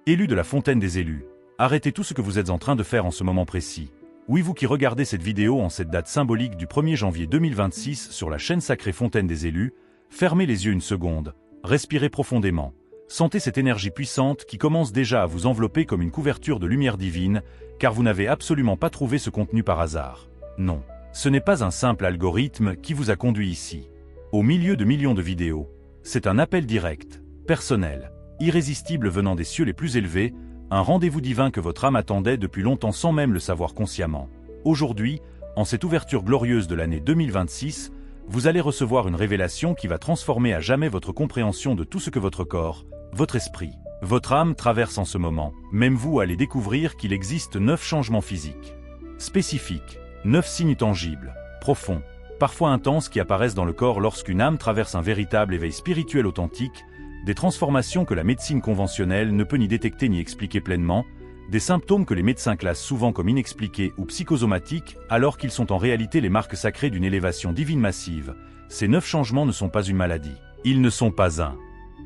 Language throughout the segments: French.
Élus de la fontaine des élus, arrêtez tout ce que vous êtes en train de faire en ce moment précis. Oui, vous qui regardez cette vidéo en cette date symbolique du 1er janvier 2026 sur la chaîne sacrée Fontaine des élus, fermez les yeux une seconde, respirez profondément. Sentez cette énergie puissante qui commence déjà à vous envelopper comme une couverture de lumière divine, car vous n'avez absolument pas trouvé ce contenu par hasard. Non, ce n'est pas un simple algorithme qui vous a conduit ici. Au milieu de millions de vidéos, c'est un appel direct, personnel, irrésistible venant des cieux les plus élevés, un rendez-vous divin que votre âme attendait depuis longtemps sans même le savoir consciemment. Aujourd'hui, en cette ouverture glorieuse de l'année 2026, vous allez recevoir une révélation qui va transformer à jamais votre compréhension de tout ce que votre corps, votre esprit, votre âme traverse en ce moment. Même vous allez découvrir qu'il existe 9 changements physiques, spécifiques, 9 signes tangibles, profonds, parfois intenses qui apparaissent dans le corps lorsqu'une âme traverse un véritable éveil spirituel authentique, des transformations que la médecine conventionnelle ne peut ni détecter ni expliquer pleinement, des symptômes que les médecins classent souvent comme inexpliqués ou psychosomatiques alors qu'ils sont en réalité les marques sacrées d'une élévation divine massive. Ces 9 changements ne sont pas une maladie. Ils ne sont pas un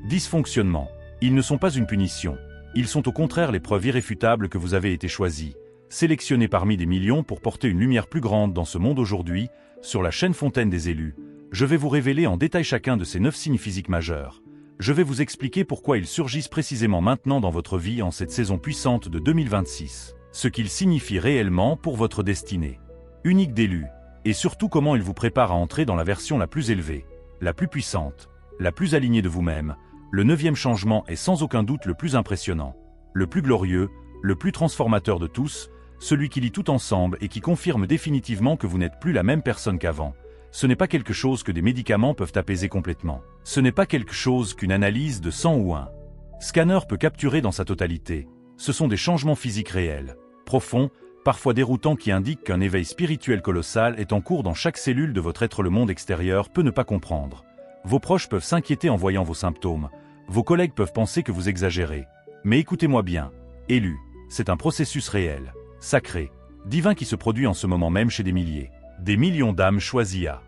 dysfonctionnement. Ils ne sont pas une punition. Ils sont au contraire les preuves irréfutables que vous avez été choisis, sélectionnés parmi des millions pour porter une lumière plus grande dans ce monde aujourd'hui. Sur la chaîne Fontaine des élus, je vais vous révéler en détail chacun de ces 9 signes physiques majeurs. Je vais vous expliquer pourquoi ils surgissent précisément maintenant dans votre vie en cette saison puissante de 2026, ce qu'ils signifient réellement pour votre destinée unique d'élu, et surtout comment ils vous préparent à entrer dans la version la plus élevée, la plus puissante, la plus alignée de vous-même. Le 9e changement est sans aucun doute le plus impressionnant, le plus glorieux, le plus transformateur de tous, celui qui lie tout ensemble et qui confirme définitivement que vous n'êtes plus la même personne qu'avant. Ce n'est pas quelque chose que des médicaments peuvent apaiser complètement. Ce n'est pas quelque chose qu'une analyse de sang ou un scanner peut capturer dans sa totalité. Ce sont des changements physiques réels, profonds, parfois déroutants qui indiquent qu'un éveil spirituel colossal est en cours dans chaque cellule de votre être. Le monde extérieur peut ne pas comprendre. Vos proches peuvent s'inquiéter en voyant vos symptômes. Vos collègues peuvent penser que vous exagérez. Mais écoutez-moi bien, élus, c'est un processus réel, sacré, divin qui se produit en ce moment même chez des millions d'âmes choisies à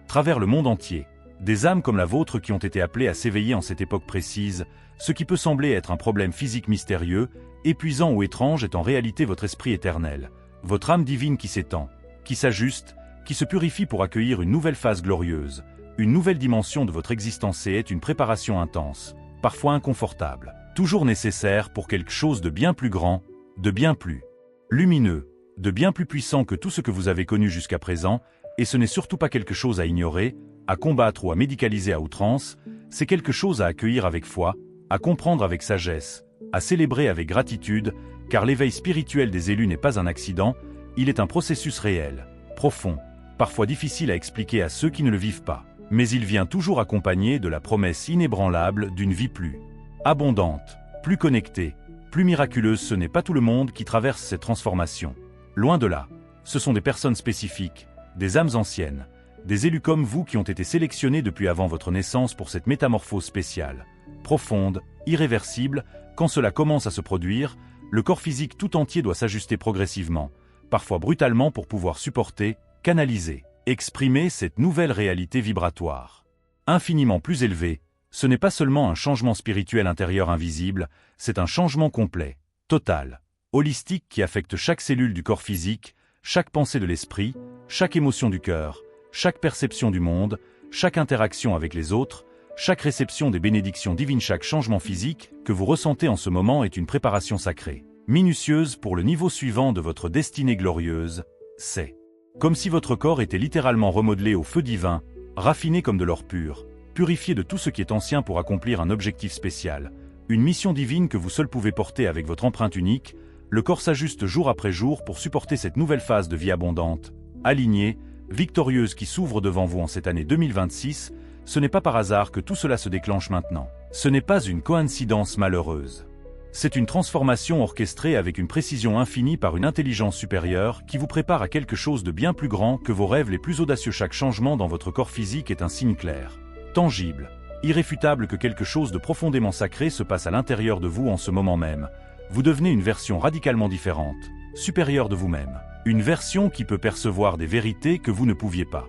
travers le monde entier, des âmes comme la vôtre qui ont été appelées à s'éveiller en cette époque précise. Ce qui peut sembler être un problème physique mystérieux, épuisant ou étrange est en réalité votre esprit éternel, votre âme divine qui s'étend, qui s'ajuste, qui se purifie pour accueillir une nouvelle phase glorieuse, une nouvelle dimension de votre existence et est une préparation intense, parfois inconfortable, toujours nécessaire pour quelque chose de bien plus grand, de bien plus lumineux, de bien plus puissant que tout ce que vous avez connu jusqu'à présent. Et ce n'est surtout pas quelque chose à ignorer, à combattre ou à médicaliser à outrance, c'est quelque chose à accueillir avec foi, à comprendre avec sagesse, à célébrer avec gratitude, car l'éveil spirituel des élus n'est pas un accident, il est un processus réel, profond, parfois difficile à expliquer à ceux qui ne le vivent pas, mais il vient toujours accompagné de la promesse inébranlable d'une vie plus abondante, plus connectée, plus miraculeuse. Ce n'est pas tout le monde qui traverse cette transformation. Loin de là, ce sont des personnes spécifiques, des âmes anciennes, des élus comme vous qui ont été sélectionnés depuis avant votre naissance pour cette métamorphose spéciale, profonde, irréversible. Quand cela commence à se produire, le corps physique tout entier doit s'ajuster progressivement, parfois brutalement pour pouvoir supporter, canaliser, exprimer cette nouvelle réalité vibratoire. Infiniment plus élevée, ce n'est pas seulement un changement spirituel intérieur invisible, c'est un changement complet, total, holistique qui affecte chaque cellule du corps physique, chaque pensée de l'esprit, chaque émotion du cœur, chaque perception du monde, chaque interaction avec les autres, chaque réception des bénédictions divines. Chaque changement physique que vous ressentez en ce moment est une préparation sacrée, minutieuse pour le niveau suivant de votre destinée glorieuse. C'est comme si votre corps était littéralement remodelé au feu divin, raffiné comme de l'or pur, purifié de tout ce qui est ancien pour accomplir un objectif spécial, une mission divine que vous seul pouvez porter avec votre empreinte unique. Le corps s'ajuste jour après jour pour supporter cette nouvelle phase de vie abondante, alignée, victorieuse qui s'ouvre devant vous en cette année 2026. Ce n'est pas par hasard que tout cela se déclenche maintenant. Ce n'est pas une coïncidence malheureuse. C'est une transformation orchestrée avec une précision infinie par une intelligence supérieure qui vous prépare à quelque chose de bien plus grand que vos rêves les plus audacieux. Chaque changement dans votre corps physique est un signe clair, tangible, irréfutable que quelque chose de profondément sacré se passe à l'intérieur de vous en ce moment même. Vous devenez une version radicalement différente, supérieure de vous-même. Une version qui peut percevoir des vérités que vous ne pouviez pas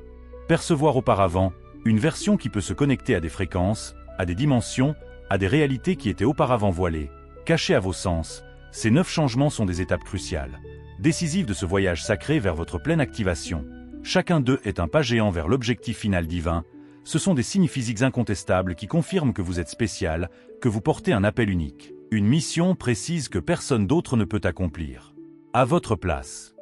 percevoir auparavant, une version qui peut se connecter à des fréquences, à des dimensions, à des réalités qui étaient auparavant voilées, Cachés à vos sens, ces 9 changements sont des étapes cruciales, décisives de ce voyage sacré vers votre pleine activation. Chacun d'eux est un pas géant vers l'objectif final divin. Ce sont des signes physiques incontestables qui confirment que vous êtes spécial, que vous portez un appel unique, une mission précise que personne d'autre ne peut accomplir. À votre place.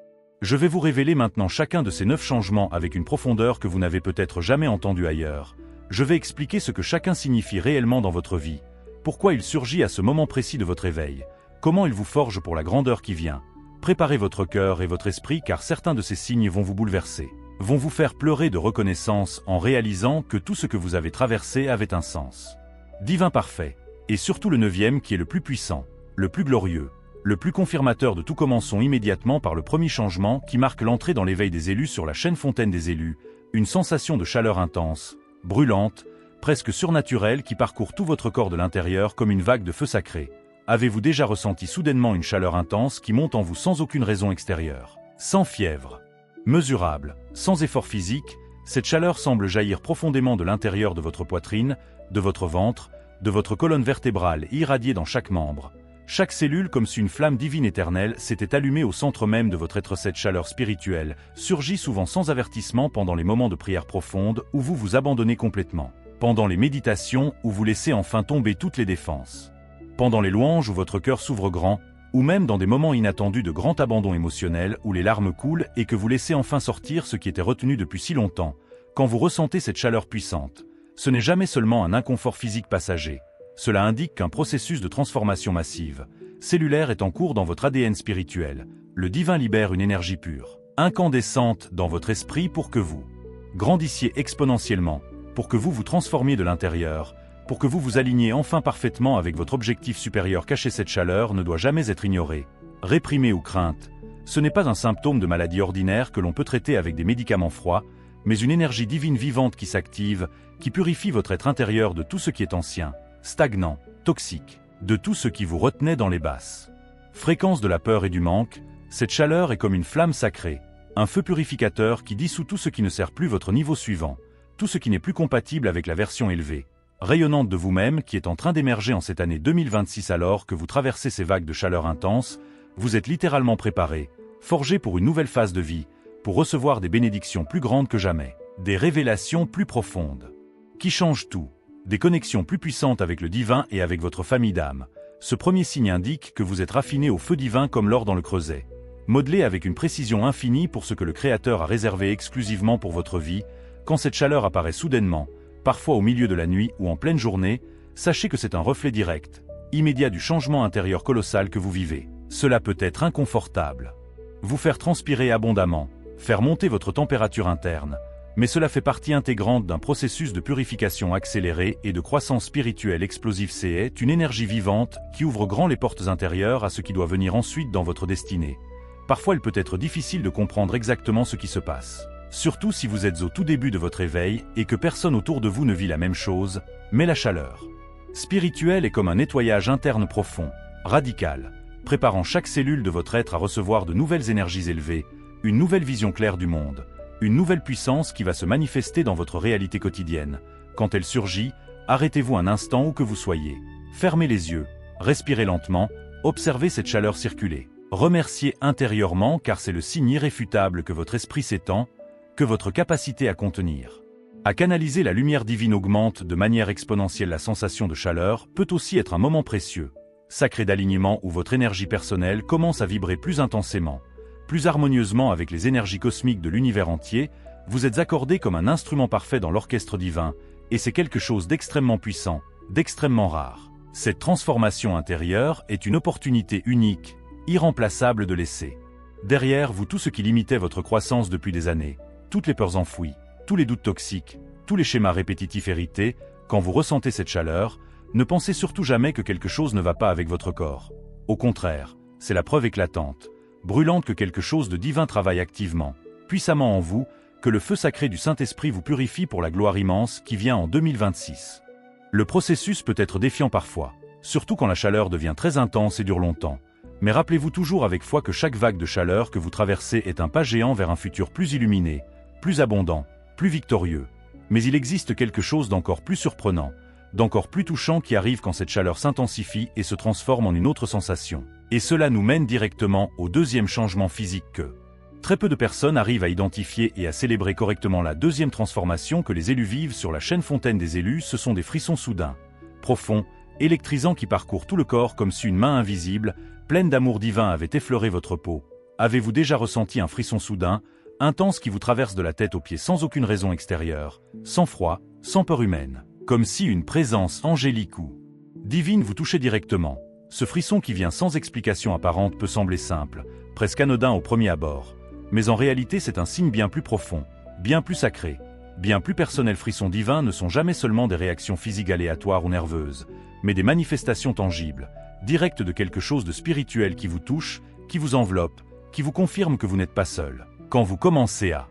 Je vais vous révéler maintenant chacun de ces 9 changements avec une profondeur que vous n'avez peut-être jamais entendue ailleurs. Je vais expliquer ce que chacun signifie réellement dans votre vie, pourquoi il surgit à ce moment précis de votre éveil, comment il vous forge pour la grandeur qui vient. Préparez votre cœur et votre esprit car certains de ces signes vont vous bouleverser, vont vous faire pleurer de reconnaissance en réalisant que tout ce que vous avez traversé avait un sens. Divin parfait, et surtout le 9e qui est le plus puissant, le plus glorieux, le plus confirmateur de tout. Commençons immédiatement par le premier changement qui marque l'entrée dans l'éveil des élus sur la chaîne Fontaine des élus, une sensation de chaleur intense, brûlante, presque surnaturelle qui parcourt tout votre corps de l'intérieur comme une vague de feu sacré. Avez-vous déjà ressenti soudainement une chaleur intense qui monte en vous sans aucune raison extérieure, sans fièvre, mesurable, sans effort physique? Cette chaleur semble jaillir profondément de l'intérieur de votre poitrine, de votre ventre, de votre colonne vertébrale et irradier dans chaque membre. Chaque cellule comme si une flamme divine éternelle s'était allumée au centre même de votre être. Cette chaleur spirituelle surgit souvent sans avertissement pendant les moments de prière profonde où vous vous abandonnez complètement, pendant les méditations où vous laissez enfin tomber toutes les défenses, pendant les louanges où votre cœur s'ouvre grand, ou même dans des moments inattendus de grand abandon émotionnel où les larmes coulent et que vous laissez enfin sortir ce qui était retenu depuis si longtemps. Quand vous ressentez cette chaleur puissante, ce n'est jamais seulement un inconfort physique passager. Cela indique qu'un processus de transformation massive, cellulaire est en cours dans votre ADN spirituel. Le divin libère une énergie pure, incandescente dans votre esprit pour que vous grandissiez exponentiellement, pour que vous vous transformiez de l'intérieur, pour que vous vous aligniez enfin parfaitement avec votre objectif supérieur. Cacher cette chaleur ne doit jamais être ignorée, réprimée ou crainte. Ce n'est pas un symptôme de maladie ordinaire que l'on peut traiter avec des médicaments froids, mais une énergie divine vivante qui s'active, qui purifie votre être intérieur de tout ce qui est ancien, stagnant, toxique, de tout ce qui vous retenait dans les basses fréquences de la peur et du manque. Cette chaleur est comme une flamme sacrée, un feu purificateur qui dissout tout ce qui ne sert plus votre niveau suivant, tout ce qui n'est plus compatible avec la version élevée, rayonnante de vous-même qui est en train d'émerger en cette année 2026. Alors que vous traversez ces vagues de chaleur intense, vous êtes littéralement préparé, forgé pour une nouvelle phase de vie, pour recevoir des bénédictions plus grandes que jamais, des révélations plus profondes, qui changent tout. Des connexions plus puissantes avec le divin et avec votre famille d'âme. Ce premier signe indique que vous êtes raffiné au feu divin comme l'or dans le creuset, modelé avec une précision infinie pour ce que le Créateur a réservé exclusivement pour votre vie. Quand cette chaleur apparaît soudainement, parfois au milieu de la nuit ou en pleine journée, sachez que c'est un reflet direct, immédiat du changement intérieur colossal que vous vivez. Cela peut être inconfortable, vous faire transpirer abondamment, faire monter votre température interne, mais cela fait partie intégrante d'un processus de purification accélérée et de croissance spirituelle explosive. C'est une énergie vivante qui ouvre grand les portes intérieures à ce qui doit venir ensuite dans votre destinée. Parfois il peut être difficile de comprendre exactement ce qui se passe, surtout si vous êtes au tout début de votre éveil et que personne autour de vous ne vit la même chose, mais la chaleur spirituelle est comme un nettoyage interne profond, radical, préparant chaque cellule de votre être à recevoir de nouvelles énergies élevées, une nouvelle vision claire du monde, une nouvelle puissance qui va se manifester dans votre réalité quotidienne. Quand elle surgit, arrêtez-vous un instant où que vous soyez. Fermez les yeux, respirez lentement, observez cette chaleur circuler. Remerciez intérieurement car c'est le signe irréfutable que votre esprit s'étend, que votre capacité à contenir, à canaliser la lumière divine augmente de manière exponentielle. La sensation de chaleur peut aussi être un moment précieux, sacré d'alignement où votre énergie personnelle commence à vibrer plus intensément, plus harmonieusement avec les énergies cosmiques de l'univers entier. Vous êtes accordé comme un instrument parfait dans l'orchestre divin, et c'est quelque chose d'extrêmement puissant, d'extrêmement rare. Cette transformation intérieure est une opportunité unique, irremplaçable de laisser derrière vous tout ce qui limitait votre croissance depuis des années, toutes les peurs enfouies, tous les doutes toxiques, tous les schémas répétitifs hérités. Quand vous ressentez cette chaleur, ne pensez surtout jamais que quelque chose ne va pas avec votre corps. Au contraire, c'est la preuve éclatante, brûlante que quelque chose de divin travaille activement, puissamment en vous, que le feu sacré du Saint-Esprit vous purifie pour la gloire immense qui vient en 2026. Le processus peut être défiant parfois, surtout quand la chaleur devient très intense et dure longtemps. Mais rappelez-vous toujours avec foi que chaque vague de chaleur que vous traversez est un pas géant vers un futur plus illuminé, plus abondant, plus victorieux. Mais il existe quelque chose d'encore plus surprenant. d'encore plus touchant qui arrive quand cette chaleur s'intensifie et se transforme en une autre sensation. Et cela nous mène directement au deuxième changement physique que très peu de personnes arrivent à identifier et à célébrer correctement. La deuxième transformation que les élus vivent sur la chaîne Fontaine des élus, ce sont des frissons soudains, profonds, électrisants qui parcourent tout le corps comme si une main invisible, pleine d'amour divin avait effleuré votre peau. Avez-vous déjà ressenti un frisson soudain, intense qui vous traverse de la tête aux pieds sans aucune raison extérieure, sans froid, sans peur humaine, comme si une présence angélique ou divine vous touchait directement? Ce frisson qui vient sans explication apparente peut sembler simple, presque anodin au premier abord. Mais en réalité c'est un signe bien plus profond, bien plus sacré, bien plus personnel. Frissons divins ne sont jamais seulement des réactions physiques aléatoires ou nerveuses, mais des manifestations tangibles, directes de quelque chose de spirituel qui vous touche, qui vous enveloppe, qui vous confirme que vous n'êtes pas seul. Quand vous commencez à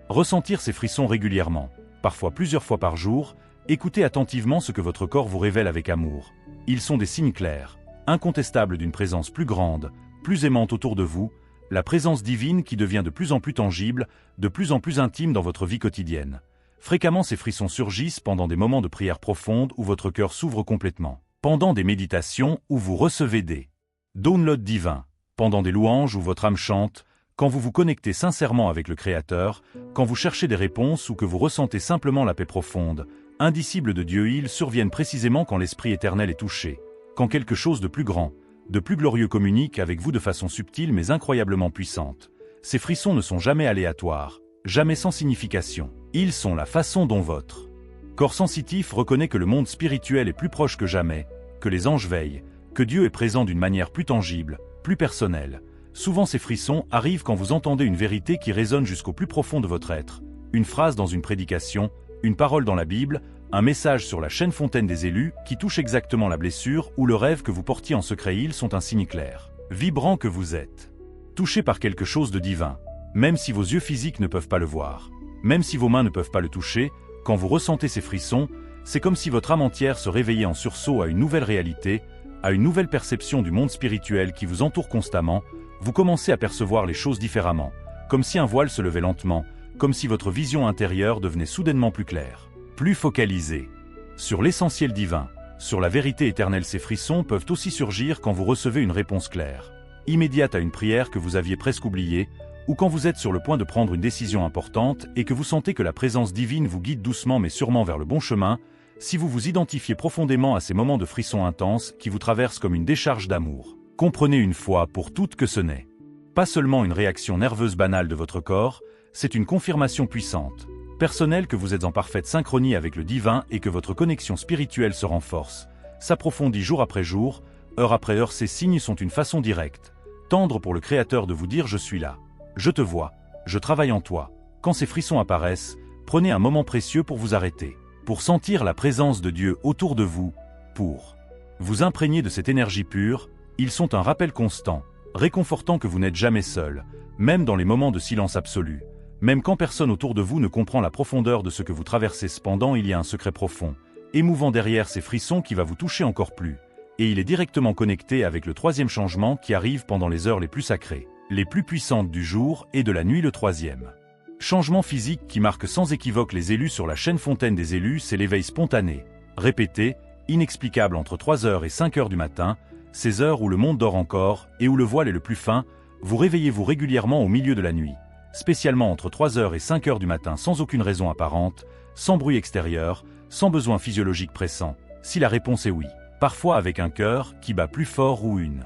ressentir ces frissons régulièrement, parfois plusieurs fois par jour, écoutez attentivement ce que votre corps vous révèle avec amour. Ils sont des signes clairs, incontestables d'une présence plus grande, plus aimante autour de vous, la présence divine qui devient de plus en plus tangible, de plus en plus intime dans votre vie quotidienne. Fréquemment ces frissons surgissent pendant des moments de prière profonde où votre cœur s'ouvre complètement, pendant des méditations où vous recevez des downloads divins, pendant des louanges où votre âme chante, quand vous vous connectez sincèrement avec le Créateur, quand vous cherchez des réponses ou que vous ressentez simplement la paix profonde, indicible de Dieu. Ils surviennent précisément quand l'Esprit éternel est touché, quand quelque chose de plus grand, de plus glorieux communique avec vous de façon subtile mais incroyablement puissante. Ces frissons ne sont jamais aléatoires, jamais sans signification. Ils sont la façon dont votre corps sensitif reconnaît que le monde spirituel est plus proche que jamais, que les anges veillent, que Dieu est présent d'une manière plus tangible, plus personnelle. Souvent ces frissons arrivent quand vous entendez une vérité qui résonne jusqu'au plus profond de votre être, une phrase dans une prédication, une parole dans la Bible, un message sur la chaîne Fontaine des élus qui touche exactement la blessure ou le rêve que vous portiez en secret. Ils sont un signe clair, vibrant que vous êtes touché par quelque chose de divin, même si vos yeux physiques ne peuvent pas le voir, même si vos mains ne peuvent pas le toucher. Quand vous ressentez ces frissons, c'est comme si votre âme entière se réveillait en sursaut à une nouvelle réalité, à une nouvelle perception du monde spirituel qui vous entoure constamment. Vous commencez à percevoir les choses différemment, comme si un voile se levait lentement, comme si votre vision intérieure devenait soudainement plus claire, plus focalisée sur l'essentiel divin, sur la vérité éternelle. Ces frissons peuvent aussi surgir quand vous recevez une réponse claire, immédiate à une prière que vous aviez presque oubliée, ou quand vous êtes sur le point de prendre une décision importante et que vous sentez que la présence divine vous guide doucement mais sûrement vers le bon chemin. Si vous vous identifiez profondément à ces moments de frissons intenses qui vous traversent comme une décharge d'amour, comprenez une fois pour toutes que ce n'est pas seulement une réaction nerveuse banale de votre corps, c'est une confirmation puissante, personnelle que vous êtes en parfaite synchronie avec le divin et que votre connexion spirituelle se renforce, s'approfondit jour après jour, heure après heure. Ces signes sont une façon directe, tendre pour le Créateur de vous dire « Je suis là, je te vois, je travaille en toi ». Quand ces frissons apparaissent, prenez un moment précieux pour vous arrêter, pour sentir la présence de Dieu autour de vous, pour vous imprégner de cette énergie pure. Ils sont un rappel constant, réconfortant que vous n'êtes jamais seul, même dans les moments de silence absolu, même quand personne autour de vous ne comprend la profondeur de ce que vous traversez. Cependant, il y a un secret profond, émouvant derrière ces frissons qui va vous toucher encore plus, et il est directement connecté avec le troisième changement qui arrive pendant les heures les plus sacrées, les plus puissantes du jour et de la nuit. Le troisième changement physique qui marque sans équivoque les élus sur la chaîne Fontaine des élus, c'est l'éveil spontané, répété, inexplicable entre 3h et 5h du matin, ces heures où le monde dort encore et où le voile est le plus fin. Vous réveillez-vous régulièrement au milieu de la nuit, spécialement entre 3h et 5h du matin sans aucune raison apparente, sans bruit extérieur, sans besoin physiologique pressant? Si la réponse est oui, parfois avec un cœur qui bat plus fort ou une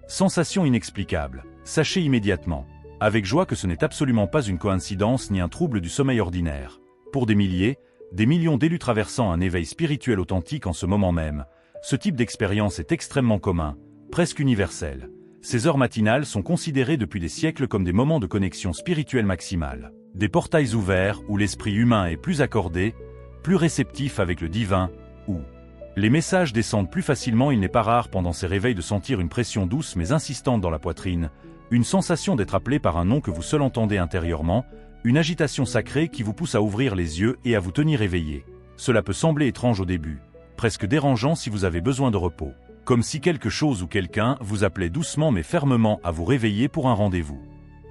sensation inexplicable, sachez immédiatement, avec joie, que ce n'est absolument pas une coïncidence ni un trouble du sommeil ordinaire. Pour des milliers, des millions d'élus traversant un éveil spirituel authentique en ce moment même, ce type d'expérience est extrêmement commun, presque universel. Ces heures matinales sont considérées depuis des siècles comme des moments de connexion spirituelle maximale, des portails ouverts où l'esprit humain est plus accordé, plus réceptif avec le divin, où les messages descendent plus facilement. Il n'est pas rare pendant ces réveils de sentir une pression douce mais insistante dans la poitrine, une sensation d'être appelé par un nom que vous seul entendez intérieurement, une agitation sacrée qui vous pousse à ouvrir les yeux et à vous tenir éveillé. Cela peut sembler étrange au début, presque dérangeant si vous avez besoin de repos, comme si quelque chose ou quelqu'un vous appelait doucement mais fermement à vous réveiller pour un rendez-vous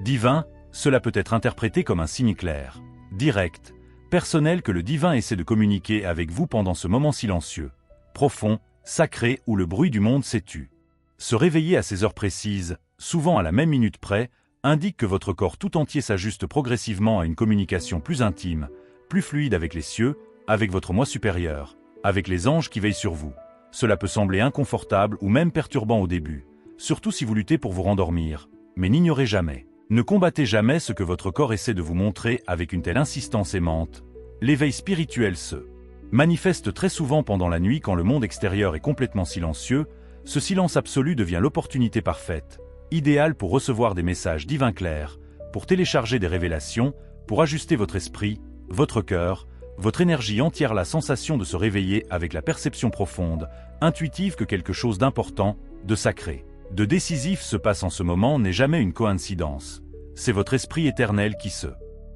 divin. Cela peut être interprété comme un signe clair, direct, personnel que le divin essaie de communiquer avec vous pendant ce moment silencieux. profond, sacré où le bruit du monde s'est tu. Se réveiller à ces heures précises, souvent à la même minute près, indique que votre corps tout entier s'ajuste progressivement à une communication plus intime, plus fluide avec les cieux, avec votre moi supérieur, avec les anges qui veillent sur vous. Cela peut sembler inconfortable ou même perturbant au début, surtout si vous luttez pour vous rendormir, mais n'ignorez jamais. Ne combattez jamais ce que votre corps essaie de vous montrer avec une telle insistance aimante. L'éveil spirituel se manifeste très souvent pendant la nuit quand le monde extérieur est complètement silencieux. Ce silence absolu devient l'opportunité parfaite, idéale pour recevoir des messages divins clairs, pour télécharger des révélations, pour ajuster votre esprit, votre cœur, votre énergie entière. La sensation de se réveiller avec la perception profonde, intuitive que quelque chose d'important, de sacré, de décisif se passe en ce moment n'est jamais une coïncidence. C'est votre esprit éternel qui se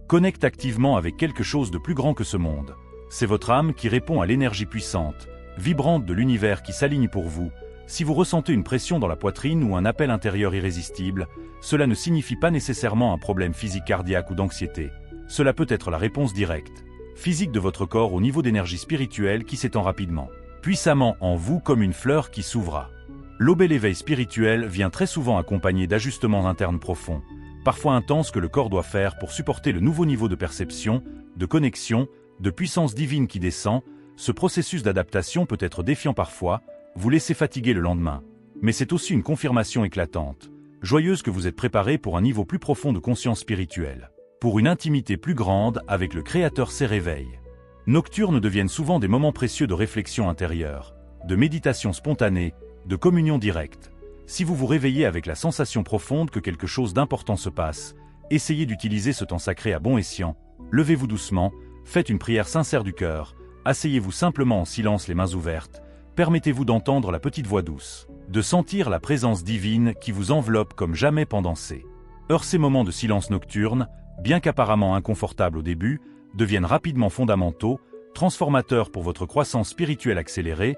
connecte activement avec quelque chose de plus grand que ce monde. C'est votre âme qui répond à l'énergie puissante, vibrante de l'univers qui s'aligne pour vous. Si vous ressentez une pression dans la poitrine ou un appel intérieur irrésistible, cela ne signifie pas nécessairement un problème physique cardiaque ou d'anxiété. Cela peut être la réponse directe, physique de votre corps au niveau d'énergie spirituelle qui s'étend rapidement, puissamment en vous comme une fleur qui s'ouvra. L'aube et l'éveil spirituel vient très souvent accompagné d'ajustements internes profonds, parfois intenses que le corps doit faire pour supporter le nouveau niveau de perception, de connexion, de puissance divine qui descend. Ce processus d'adaptation peut être défiant parfois, vous laisser fatiguer le lendemain. Mais c'est aussi une confirmation éclatante, joyeuse que vous êtes préparé pour un niveau plus profond de conscience spirituelle, pour une intimité plus grande avec le Créateur. Ces réveils nocturnes deviennent souvent des moments précieux de réflexion intérieure, de méditation spontanée, de communion directe. Si vous vous réveillez avec la sensation profonde que quelque chose d'important se passe, essayez d'utiliser ce temps sacré à bon escient. Levez-vous doucement, faites une prière sincère du cœur, asseyez-vous simplement en silence les mains ouvertes, permettez-vous d'entendre la petite voix douce, de sentir la présence divine qui vous enveloppe comme jamais pendant ces heures. Ces moments de silence nocturne, bien qu'apparemment inconfortables au début, deviennent rapidement fondamentaux, transformateurs pour votre croissance spirituelle accélérée.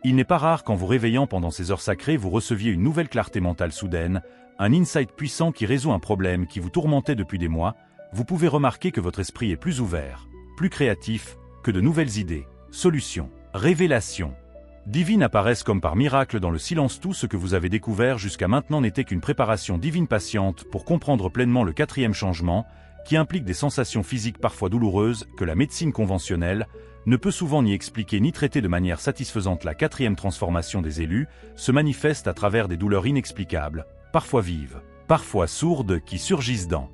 Il n'est pas rare qu'en vous réveillant pendant ces heures sacrées vous receviez une nouvelle clarté mentale soudaine, un insight puissant qui résout un problème qui vous tourmentait depuis des mois. Vous pouvez remarquer que votre esprit est plus ouvert, plus créatif, que de nouvelles idées, solutions, révélations divines apparaissent comme par miracle dans le silence. Tout ce que vous avez découvert jusqu'à maintenant n'était qu'une préparation divine patiente pour comprendre pleinement le quatrième changement, qui implique des sensations physiques parfois douloureuses que la médecine conventionnelle ne peut souvent ni expliquer ni traiter de manière satisfaisante. La quatrième transformation des élus se manifeste à travers des douleurs inexplicables, parfois vives, parfois sourdes, qui surgissent dans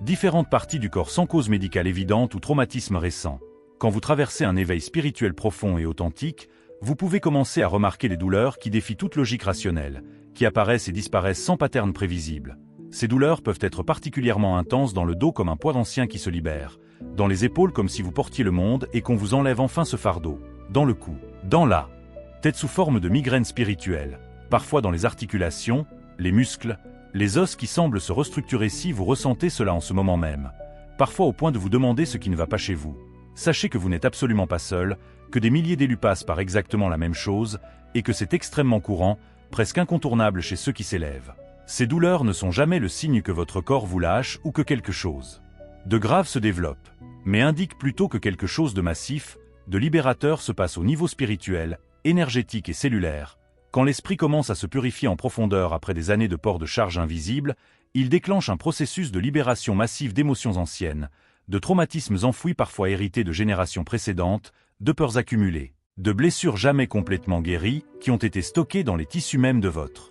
différentes parties du corps sans cause médicale évidente ou traumatisme récent. Quand vous traversez un éveil spirituel profond et authentique, vous pouvez commencer à remarquer des douleurs qui défient toute logique rationnelle, qui apparaissent et disparaissent sans pattern prévisible. Ces douleurs peuvent être particulièrement intenses dans le dos comme un poids ancien qui se libère, dans les épaules comme si vous portiez le monde et qu'on vous enlève enfin ce fardeau, dans le cou, dans la tête sous forme de migraine spirituelle, parfois dans les articulations, les muscles, les os qui semblent se restructurer. Si vous ressentez cela en ce moment même, parfois au point de vous demander ce qui ne va pas chez vous, sachez que vous n'êtes absolument pas seul, que des milliers d'élus passent par exactement la même chose, et que c'est extrêmement courant, presque incontournable chez ceux qui s'élèvent. Ces douleurs ne sont jamais le signe que votre corps vous lâche ou que quelque chose de grave se développe, mais indiquent plutôt que quelque chose de massif, de libérateur se passe au niveau spirituel, énergétique et cellulaire. Quand l'esprit commence à se purifier en profondeur après des années de port de charge invisible, il déclenche un processus de libération massive d'émotions anciennes, de traumatismes enfouis parfois hérités de générations précédentes, de peurs accumulées, de blessures jamais complètement guéries qui ont été stockées dans les tissus mêmes de votre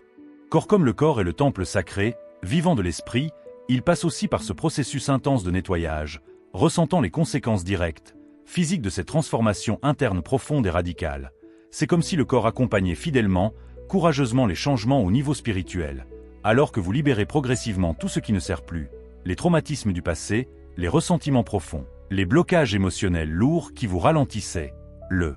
corps. Comme le corps est le temple sacré, vivant de l'esprit, il passe aussi par ce processus intense de nettoyage, ressentant les conséquences directes, physiques de cette transformation interne profonde et radicale. C'est comme si le corps accompagnait fidèlement, courageusement les changements au niveau spirituel, alors que vous libérez progressivement tout ce qui ne sert plus, les traumatismes du passé, les ressentiments profonds, les blocages émotionnels lourds qui vous ralentissaient. Le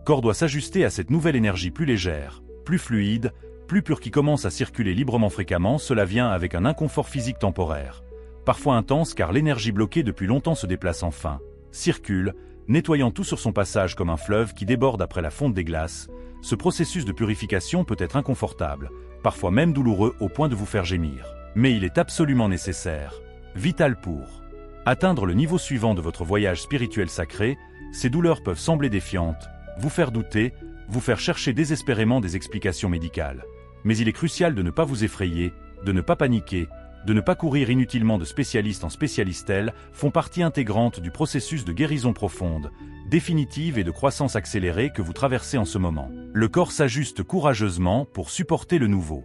corps doit s'ajuster à cette nouvelle énergie plus légère, plus fluide, plus pure qui commence à circuler librement fréquemment. Cela vient avec un inconfort physique temporaire, parfois intense car l'énergie bloquée depuis longtemps se déplace enfin, circule, nettoyant tout sur son passage comme un fleuve qui déborde après la fonte des glaces. Ce processus de purification peut être inconfortable, parfois même douloureux au point de vous faire gémir. Mais il est absolument nécessaire, vital pour atteindre le niveau suivant de votre voyage spirituel sacré. Ces douleurs peuvent sembler défiantes, vous faire douter, vous faire chercher désespérément des explications médicales. Mais il est crucial de ne pas vous effrayer, de ne pas paniquer, de ne pas courir inutilement de spécialiste en spécialiste. Elles font partie intégrante du processus de guérison profonde, définitive et de croissance accélérée que vous traversez en ce moment. Le corps s'ajuste courageusement pour supporter le nouveau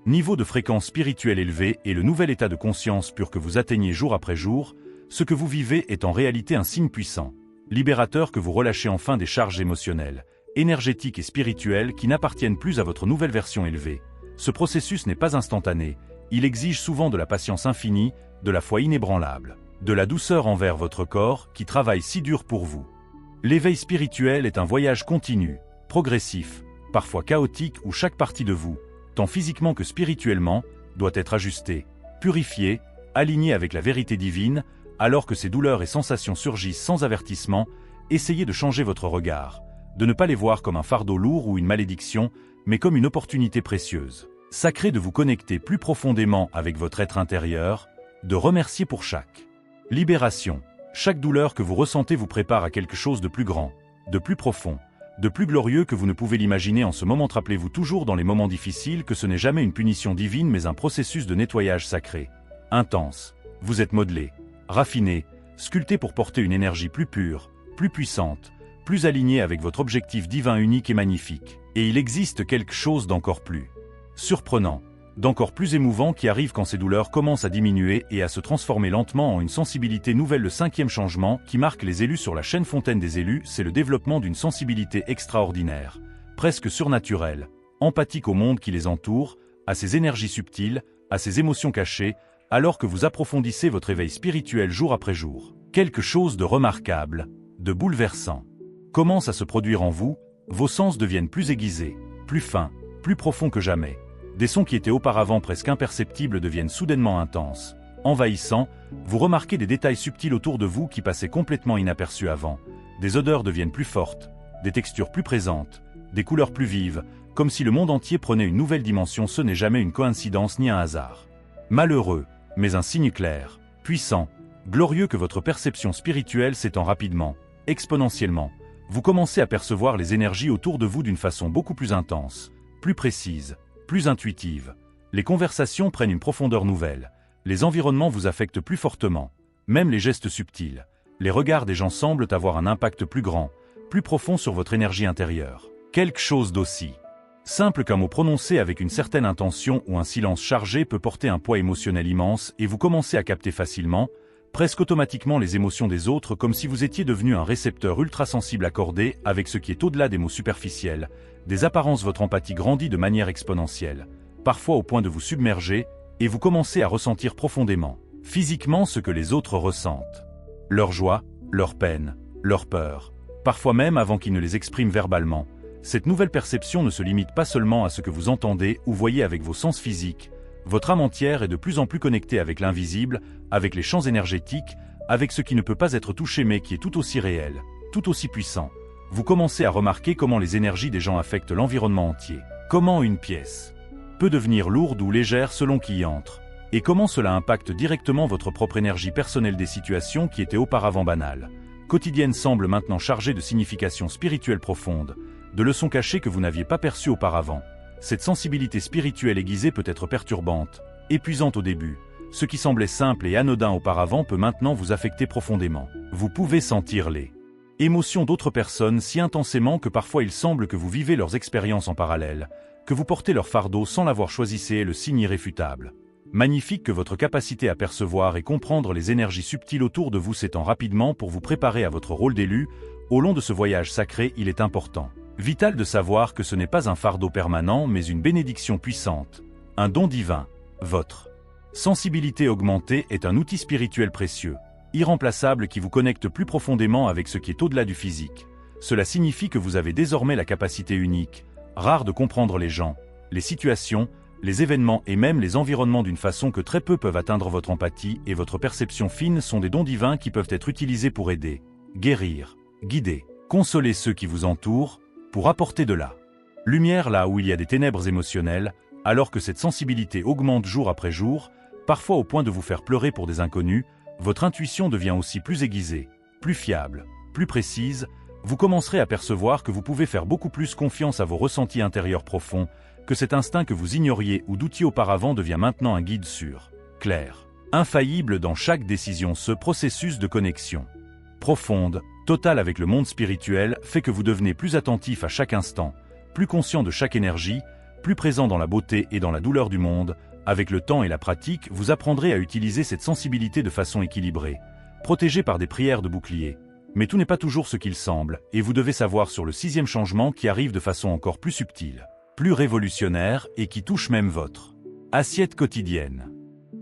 niveau de fréquence spirituelle élevé et le nouvel état de conscience pur que vous atteignez jour après jour. Ce que vous vivez est en réalité un signe puissant, libérateur que vous relâchez enfin des charges émotionnelles, énergétiques et spirituelles qui n'appartiennent plus à votre nouvelle version élevée. Ce processus n'est pas instantané, il exige souvent de la patience infinie, de la foi inébranlable, de la douceur envers votre corps qui travaille si dur pour vous. L'éveil spirituel est un voyage continu, progressif, parfois chaotique où chaque partie de vous, tant physiquement que spirituellement, doit être ajustée, purifiée, alignée avec la vérité divine. Alors que ces douleurs et sensations surgissent sans avertissement, essayez de changer votre regard, de ne pas les voir comme un fardeau lourd ou une malédiction, mais comme une opportunité précieuse, sacrée de vous connecter plus profondément avec votre être intérieur, de remercier pour chaque libération. Chaque douleur que vous ressentez vous prépare à quelque chose de plus grand, de plus profond, de plus glorieux que vous ne pouvez l'imaginer en ce moment. Rappelez-vous toujours dans les moments difficiles que ce n'est jamais une punition divine mais un processus de nettoyage sacré, intense. Vous êtes modelé, raffiné, sculpté pour porter une énergie plus pure, plus puissante, plus alignée avec votre objectif divin unique et magnifique. Et il existe quelque chose d'encore plus surprenant, d'encore plus émouvant qui arrive quand ces douleurs commencent à diminuer et à se transformer lentement en une sensibilité nouvelle. Le cinquième changement qui marque les élus sur la chaîne Fontaine des élus, c'est le développement d'une sensibilité extraordinaire, presque surnaturelle, empathique au monde qui les entoure, à ses énergies subtiles, à ses émotions cachées, alors que vous approfondissez votre éveil spirituel jour après jour. Quelque chose de remarquable, de bouleversant, commence à se produire en vous. Vos sens deviennent plus aiguisés, plus fins, plus profonds que jamais. Des sons qui étaient auparavant presque imperceptibles deviennent soudainement intenses, envahissants. Vous remarquez des détails subtils autour de vous qui passaient complètement inaperçus avant. Des odeurs deviennent plus fortes, des textures plus présentes, des couleurs plus vives, comme si le monde entier prenait une nouvelle dimension. Ce n'est jamais une coïncidence ni un hasard malheureux, mais un signe clair, puissant, glorieux que votre perception spirituelle s'étend rapidement, exponentiellement. Vous commencez à percevoir les énergies autour de vous d'une façon beaucoup plus intense, plus précise, plus intuitive. Les conversations prennent une profondeur nouvelle, les environnements vous affectent plus fortement, même les gestes subtils. Les regards des gens semblent avoir un impact plus grand, plus profond sur votre énergie intérieure. Quelque chose d'aussi simple qu'un mot prononcé avec une certaine intention ou un silence chargé peut porter un poids émotionnel immense et vous commencez à capter facilement, presque automatiquement les émotions des autres comme si vous étiez devenu un récepteur ultra-sensible accordé avec ce qui est au-delà des mots superficiels, des apparences. Votre empathie grandit de manière exponentielle, parfois au point de vous submerger, et vous commencez à ressentir profondément, physiquement ce que les autres ressentent. Leur joie, leur peine, leur peur, parfois même avant qu'ils ne les expriment verbalement. Cette nouvelle perception ne se limite pas seulement à ce que vous entendez ou voyez avec vos sens physiques. Votre âme entière est de plus en plus connectée avec l'invisible, avec les champs énergétiques, avec ce qui ne peut pas être touché mais qui est tout aussi réel, tout aussi puissant. Vous commencez à remarquer comment les énergies des gens affectent l'environnement entier, comment une pièce peut devenir lourde ou légère selon qui y entre, et comment cela impacte directement votre propre énergie personnelle. Des situations qui étaient auparavant banales, quotidiennes semblent maintenant chargées de significations spirituelles profondes, de leçons cachées que vous n'aviez pas perçues auparavant. Cette sensibilité spirituelle aiguisée peut être perturbante, épuisante au début. Ce qui semblait simple et anodin auparavant peut maintenant vous affecter profondément. Vous pouvez sentir les émotions d'autres personnes si intensément que parfois il semble que vous vivez leurs expériences en parallèle, que vous portez leur fardeau sans l'avoir choisi. C'est le signe irréfutable, magnifique que votre capacité à percevoir et comprendre les énergies subtiles autour de vous s'étend rapidement pour vous préparer à votre rôle d'élu. Au long de ce voyage sacré, il est important, vital de savoir que ce n'est pas un fardeau permanent mais une bénédiction puissante, un don divin. Votre sensibilité augmentée est un outil spirituel précieux, irremplaçable qui vous connecte plus profondément avec ce qui est au-delà du physique. Cela signifie que vous avez désormais la capacité unique, rare de comprendre les gens, les situations, les événements et même les environnements d'une façon que très peu peuvent atteindre. Votre empathie et votre perception fine sont des dons divins qui peuvent être utilisés pour aider, guérir, guider, consoler ceux qui vous entourent, pour apporter de la lumière là où il y a des ténèbres émotionnelles. Alors que cette sensibilité augmente jour après jour, parfois au point de vous faire pleurer pour des inconnus, votre intuition devient aussi plus aiguisée, plus fiable, plus précise. Vous commencerez à percevoir que vous pouvez faire beaucoup plus confiance à vos ressentis intérieurs profonds, que cet instinct que vous ignoriez ou doutiez auparavant devient maintenant un guide sûr, clair, infaillible dans chaque décision. Ce processus de connexion profonde, totale avec le monde spirituel fait que vous devenez plus attentif à chaque instant, plus conscient de chaque énergie, plus présent dans la beauté et dans la douleur du monde. Avec le temps et la pratique, vous apprendrez à utiliser cette sensibilité de façon équilibrée, protégée par des prières de bouclier. Mais tout n'est pas toujours ce qu'il semble, et vous devez savoir sur le 6e changement qui arrive de façon encore plus subtile, plus révolutionnaire et qui touche même votre assiette quotidienne.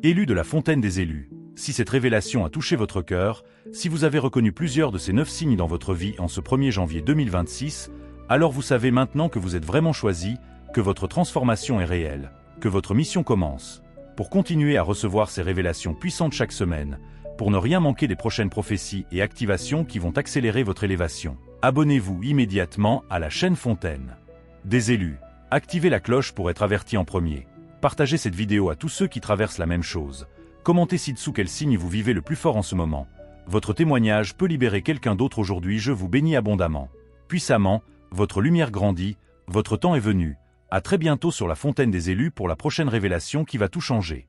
Élu de la fontaine des élus, si cette révélation a touché votre cœur, si vous avez reconnu plusieurs de ces 9 signes dans votre vie en ce 1er janvier 2026, alors vous savez maintenant que vous êtes vraiment choisi, que votre transformation est réelle, que votre mission commence. Pour continuer à recevoir ces révélations puissantes chaque semaine, pour ne rien manquer des prochaines prophéties et activations qui vont accélérer votre élévation, abonnez-vous immédiatement à la chaîne Fontaine des élus. Activez la cloche pour être averti en premier. Partagez cette vidéo à tous ceux qui traversent la même chose. Commentez ci-dessous quel signe vous vivez le plus fort en ce moment. Votre témoignage peut libérer quelqu'un d'autre aujourd'hui. Je vous bénis abondamment. Puissamment, votre lumière grandit, votre temps est venu. À très bientôt sur la Fontaine des élus pour la prochaine révélation qui va tout changer.